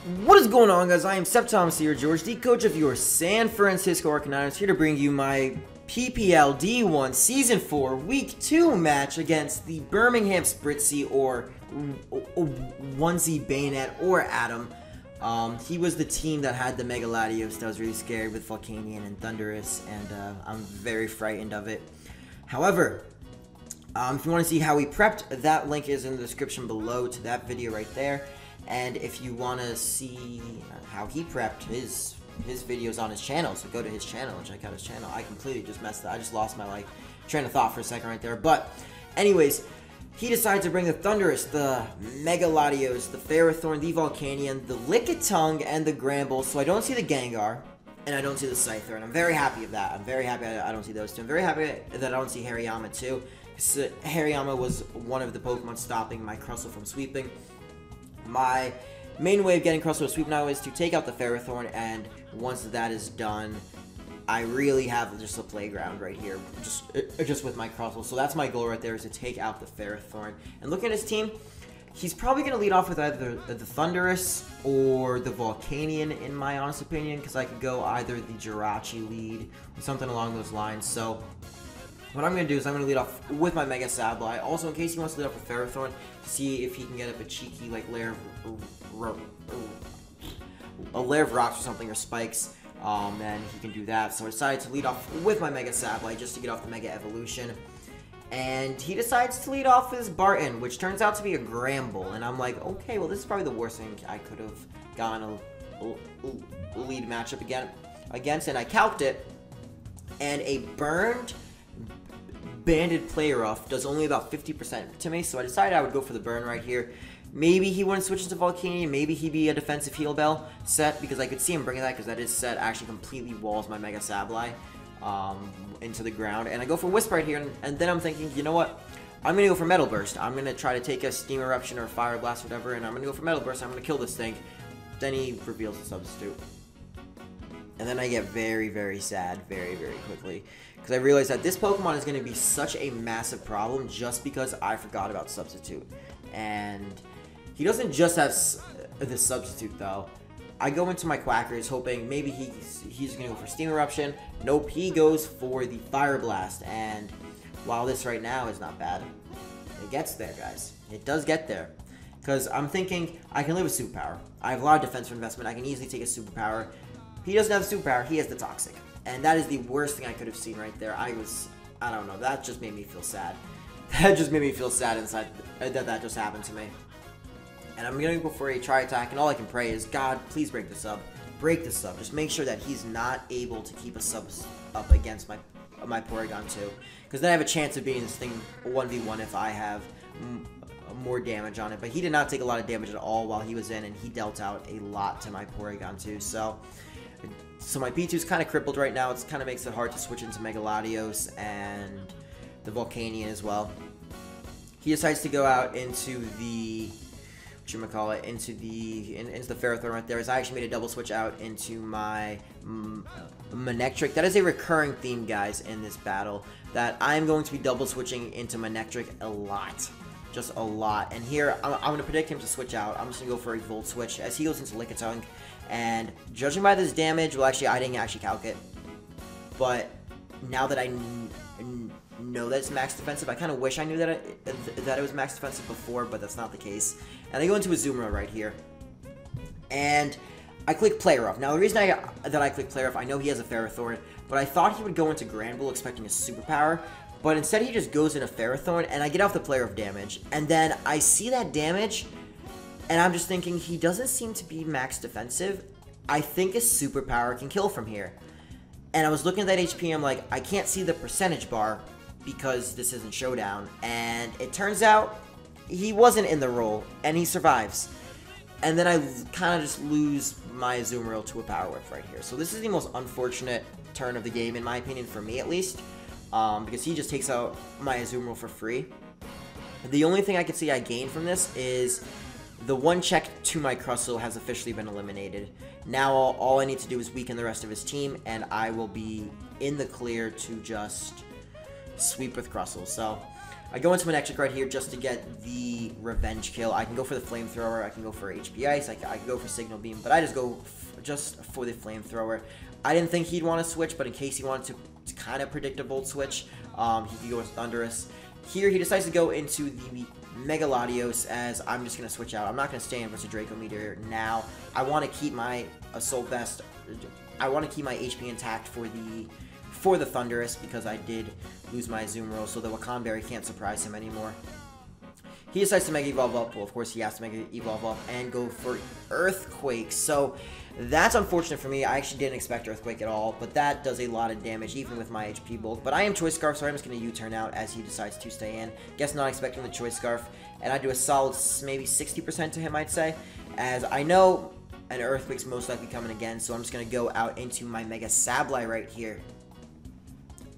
What is going on, guys? I am SceptileMC, or George, the coach of your San Francisco Arcaniners, here to bring you my PPL D1 Season 4 Week 2 match against the Birmingham Spritzee, or Onesie Banette, or Adam. He was the team that had the Mega Latios that I was really scared with Volcanion and Thunderous, and I'm very frightened of it. However, if you want to see how he prepped, that link is in the description below to that video right there. And if you want to see how he prepped, his videos on his channel, so go to his channel and check out his channel. I completely just messed up. I just lost my train of thought for a second right there. But anyways, he decided to bring the Thunderous, the Mega Latios, the Ferrothorn, the Volcanion, the Lickitung, and the Gramble. So I don't see the Gengar, and I don't see the Scyther, and I'm very happy of that. I'm very happy I don't see those two. I'm very happy that I don't see Hariyama too. Hariyama was one of the Pokemon stopping my Crustle from sweeping. My main way of getting Crustle to sweep now is to take out the Ferrothorn, and once that is done, I really have just a playground right here, just with my Crustle. So that's my goal right there, is to take out the Ferrothorn. And looking at his team, he's probably going to lead off with either the Thunderous or the Volcanion, in my honest opinion, because I could go either the Jirachi lead or something along those lines. So what I'm going to do is I'm going to lead off with my Mega Sableye. Also, in case he wants to lead off with Ferrothorn, to see if he can get up a cheeky, like, lair of rocks or something, or spikes, then he can do that. So I decided to lead off with my Mega Sableye just to get off the Mega Evolution. And he decides to lead off with his Barton, which turns out to be a Gramble. And I'm like, okay, well, this is probably the worst thing I could have gotten a lead matchup against. And I calced it, and a burned banded play rough does only about 50% to me, so I decided I would go for the burn right here. Maybe he wouldn't switch into Volcanion, maybe he'd be a defensive Heal Bell set, because I could see him bringing that, because that is set actually completely walls my Mega Sableye into the ground. And I go for Wisp right here, and then I'm thinking, you know what, I'm going to go for Metal Burst. I'm going to try to take a Steam Eruption or Fire Blast, whatever, and I'm going to go for Metal Burst. I'm going to kill this thing. Then he reveals the substitute. And then I get very, very sad very, very quickly, because I realize that this Pokemon is going to be such a massive problem just because I forgot about Substitute. And he doesn't just have the Substitute, though. I go into my Quackers hoping maybe he's going to go for Steam Eruption. Nope, he goes for the Fire Blast. And while this right now is not bad, it gets there, guys. It does get there. Because I'm thinking I can live with Superpower. I have a lot of defense for investment. I can easily take a Superpower. He doesn't have Superpower, he has the Toxic. And that is the worst thing I could have seen right there. I don't know, that just made me feel sad. That just made me feel sad inside that just happened to me. And I'm going to go for a Tri Attack, and all I can pray is, God, please break the sub. Break the sub. Just make sure that he's not able to keep a sub up against my Porygon 2. Because then I have a chance of beating this thing 1v1 if I have more damage on it. But he did not take a lot of damage at all while he was in, and he dealt out a lot to my Porygon 2. So my P2 is kind of crippled right now. It kind of makes it hard to switch into Mega Latios and the Volcanion as well. He decides to go out into the into the Ferrothorn right there. As I actually made a double switch out into my Manectric. That is a recurring theme, guys, in this battle, that I'm going to be double switching into Manectric a lot. Just a lot. And here, I'm going to predict him to switch out. I'm just going to go for a Volt Switch as he goes into Lickitung. And judging by this damage, well, actually, I didn't actually calc it. But now that I know that it's max defensive, I kind of wish I knew that it was max defensive before, but that's not the case. And I go into Azumarill right here. And I click Play Rough. Now, the reason that I click Play Rough, I know he has a Ferrothorn, but I thought he would go into Granbull expecting a Superpower. But instead, he just goes into Ferrothorn, and I get off the Play Rough damage. And then I see that damage, and I'm just thinking, he doesn't seem to be max defensive. I think a Superpower can kill from here. And I was looking at that HP, I'm like, I can't see the percentage bar because this isn't Showdown. And it turns out he wasn't in the roll, and he survives. And then I kind of just lose my Azumarill to a Power Whip right here. So this is the most unfortunate turn of the game, in my opinion, for me at least. Because he just takes out my Azumarill for free. The only thing I can see I gain from this is the one check to my Crustle has officially been eliminated. Now all I need to do is weaken the rest of his team, and I will be in the clear to just sweep with Crustle. So I go into Manectric right here just to get the revenge kill. I can go for the Flamethrower, I can go for HP Ice, I can go for Signal Beam, but I just go just for the Flamethrower. I didn't think he'd want to switch, but in case he wanted to kind of predict a Volt Switch, he could go with Thundurus. Here, he decides to go into the Mega Latios, as I'm just going to switch out. I'm not going to stay in versus Draco Meteor now. I want to keep my Assault Vest. I want to keep my HP intact for the Thundurus, because I did lose my Azumarill, so the Wakan Berry can't surprise him anymore. He decides to Mega Evolve up. Well, of course, he has to Mega Evolve up and go for Earthquake. So that's unfortunate for me. I actually didn't expect Earthquake at all, but that does a lot of damage, even with my HP bulk. But I am Choice Scarf, so I'm just going to U-turn out as he decides to stay in. Guess not expecting the Choice Scarf. And I do a solid maybe 60% to him, I'd say, as I know an Earthquake's most likely coming again, so I'm just going to go out into my Mega Sableye right here.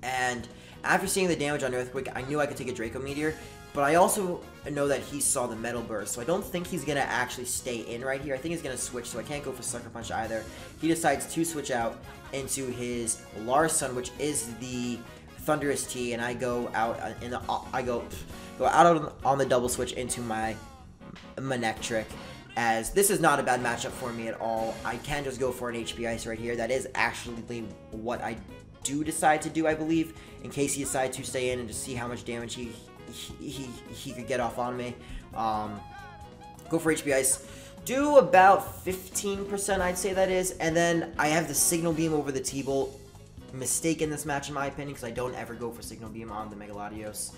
And after seeing the damage on Earthquake, I knew I could take a Draco Meteor, but I also know that he saw the Metal Burst, so I don't think he's going to actually stay in right here. I think he's going to switch, so I can't go for Sucker Punch either. He decides to switch out into his Larsun, which is the Thundurus T, and I go out on the double switch into my Manectric, as this is not a bad matchup for me at all. I can just go for an HP Ice right here. That is actually what I do decide to do, I believe, in case he decides to stay in and just see how much damage he could get off on me. Go for HP Ice. Do about 15%, I'd say that is. And then I have the Signal Beam over the T-Bolt. Mistake in this match, in my opinion, because I don't ever go for Signal Beam on the Mega Latios.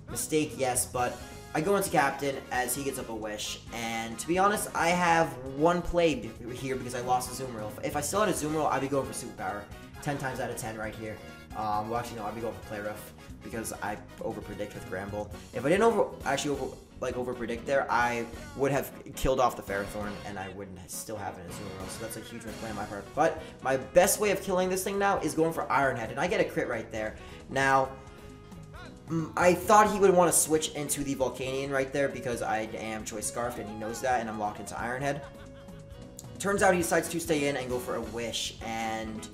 Mistake, yes, but I go into Captain as he gets up a Wish. And to be honest, I have one play here because I lost a Azumarill. If I still had a Azumarill, I'd be going for Superpower. 10 times out of 10 right here. Well, actually, no, I'd be going for Play Rough because I overpredict with Gramble. If I didn't overpredict there, I would have killed off the Ferrothorn, and I wouldn't still have an Azumarill, so that's a huge misplay on my part. But my best way of killing this thing now is going for Iron Head, and I get a crit right there. Now, I thought he would want to switch into the Volcanion right there because I am Choice Scarfed, and he knows that, and I'm locked into Iron Head. Turns out he decides to stay in and go for a Wish, and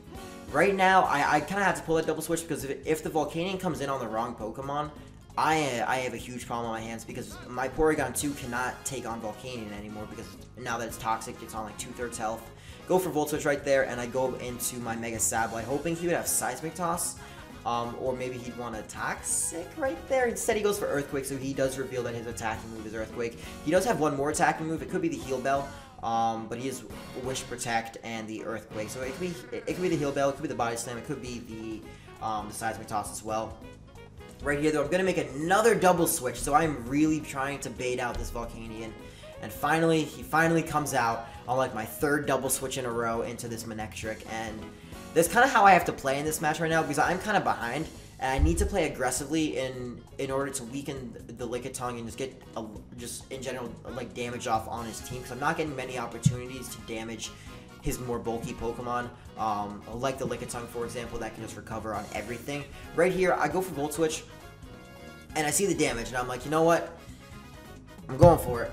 right now, I kind of have to pull that double switch because if the Volcanion comes in on the wrong Pokemon, I have a huge problem on my hands because my Porygon 2 cannot take on Volcanion anymore because now that it's toxic, it's on like 2/3 health. Go for Volt Switch right there, and I go into my Mega Sableye, hoping he would have Seismic Toss, or maybe he'd want a Toxic right there. Instead, he goes for Earthquake, so he does reveal that his attacking move is Earthquake. He does have one more attacking move. It could be the Heal Bell. But he is Wish Protect and the Earthquake, so it could be the Heal Bell, it could be the Body Slam, it could be the Seismic Toss as well. Right here, though, I'm gonna make another double switch, so I'm really trying to bait out this Volcanion. And finally, he finally comes out on like my third double switch in a row into this Manectric, and that's kind of how I have to play in this match right now because I'm kind of behind. And I need to play aggressively in order to weaken the Lickitung and just get, just in general, like damage off on his team. Because I'm not getting many opportunities to damage his more bulky Pokemon. Like the Lickitung, for example, that can just recover on everything. Right here, I go for Volt Switch. And I see the damage. And I'm like, you know what? I'm going for it.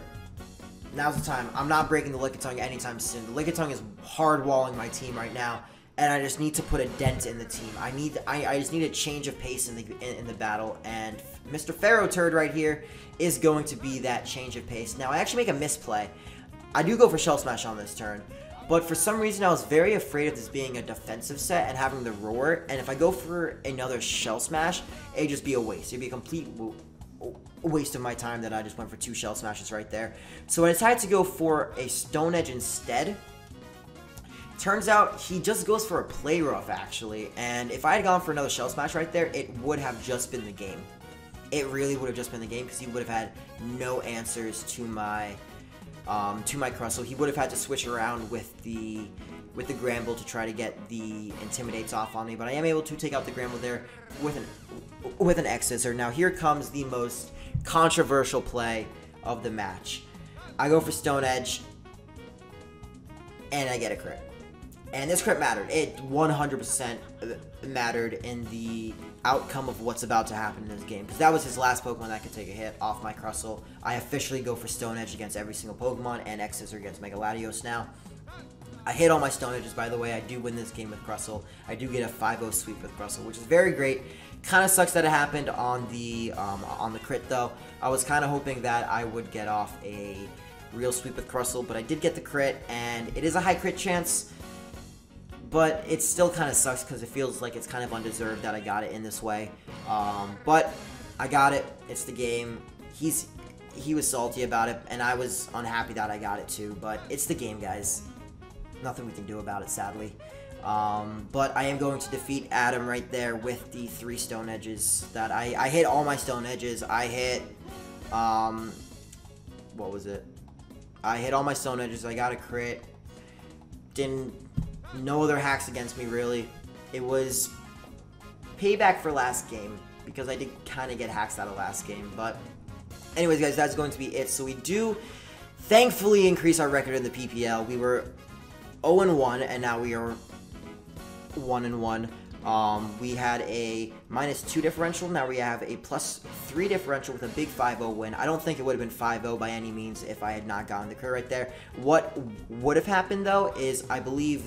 Now's the time. I'm not breaking the Lickitung anytime soon. The Lickitung is hard-walling my team right now. And I just need to put a dent in the team. I just need a change of pace in the battle, and Mr. Ferroturd right here is going to be that change of pace. Now, I actually make a misplay. I do go for Shell Smash on this turn, but for some reason I was very afraid of this being a defensive set and having the Roar, and if I go for another Shell Smash, it'd just be a waste. It'd be a complete waste of my time that I just went for 2 Shell Smashes right there. So I decided to go for a Stone Edge instead. Turns out he just goes for a Play Rough, actually, and if I had gone for another Shell Smash right there, it would have just been the game. It really would have just been the game because he would have had no answers to my Crustle. He would have had to switch around with the Gramble to try to get the Intimidates off on me, but I am able to take out the Gramble there with an X-Scissor. Now here comes the most controversial play of the match. I go for Stone Edge, and I get a crit. And this crit mattered. It 100% mattered in the outcome of what's about to happen in this game. Because that was his last Pokemon that could take a hit off my Crustle. I officially go for Stone Edge against every single Pokemon and X-Scissor against Mega Latios now. I hit all my stone edges, by the way. I do win this game with Crustle. I do get a 5-0 sweep with Crustle, which is very great. Kind of sucks that it happened on the crit, though. I was kind of hoping that I would get off a real sweep with Crustle, but I did get the crit, and it is a high crit chance. But it still kind of sucks because it feels like it's kind of undeserved that I got it in this way. But I got it. It's the game. He was salty about it, and I was unhappy that I got it too. But it's the game, guys. Nothing we can do about it, sadly. But I am going to defeat Adam right there with the 3 stone edges. That I hit all my stone edges. I hit what was it? I hit all my stone edges. I got a crit. No other hacks against me, really. It was payback for last game, because I did kind of get hacks out of last game. But anyways, guys, that's going to be it. So we do thankfully increase our record in the PPL. We were 0-1, and now we are 1-1. We had a -2 differential. Now we have a +3 differential with a big 5-0 win. I don't think it would have been 5-0 by any means if I had not gotten the crit right there. What would have happened, though, is I believe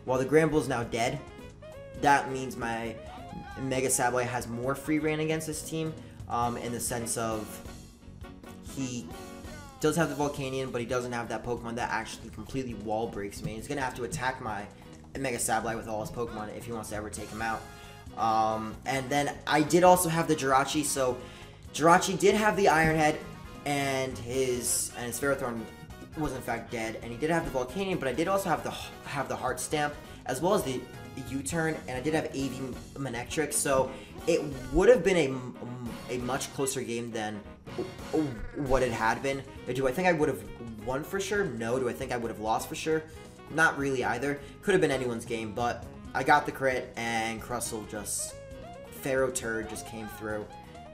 while the Granbull is now dead, that means my Mega Sableye has more free reign against this team, in the sense of he does have the Volcanion, but he doesn't have that Pokemon that actually completely wall breaks me. He's going to have to attack my Mega Sableye with all his Pokemon if he wants to ever take him out. And then I did also have the Jirachi, so Jirachi did have the Iron Head, and his Ferrothorn was in fact dead, and he did have the Volcanion, but I did also have the Heart Stamp, as well as the U-turn, and I did have AV Manectric, so it would have been a much closer game than what it had been. Do I think I would have won for sure? No. Do I think I would have lost for sure? Not really either. Could have been anyone's game, but I got the crit, and Crustle just, Pharaoh Turd just came through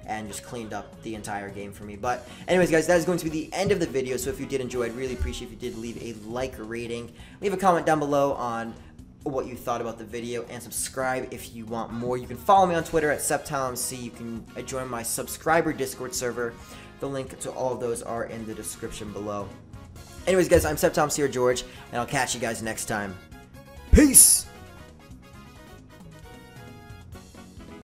and just cleaned up the entire game for me. But anyways, guys, that is going to be the end of the video, so if you did enjoy, I'd really appreciate if you did leave a like or rating. Leave a comment down below on what you thought about the video, and subscribe if you want more. You can follow me on Twitter at SceptileMC. You can join my subscriber Discord server. The link to all of those are in the description below. Anyways, guys, I'm SceptileMC or George, and I'll catch you guys next time. Peace!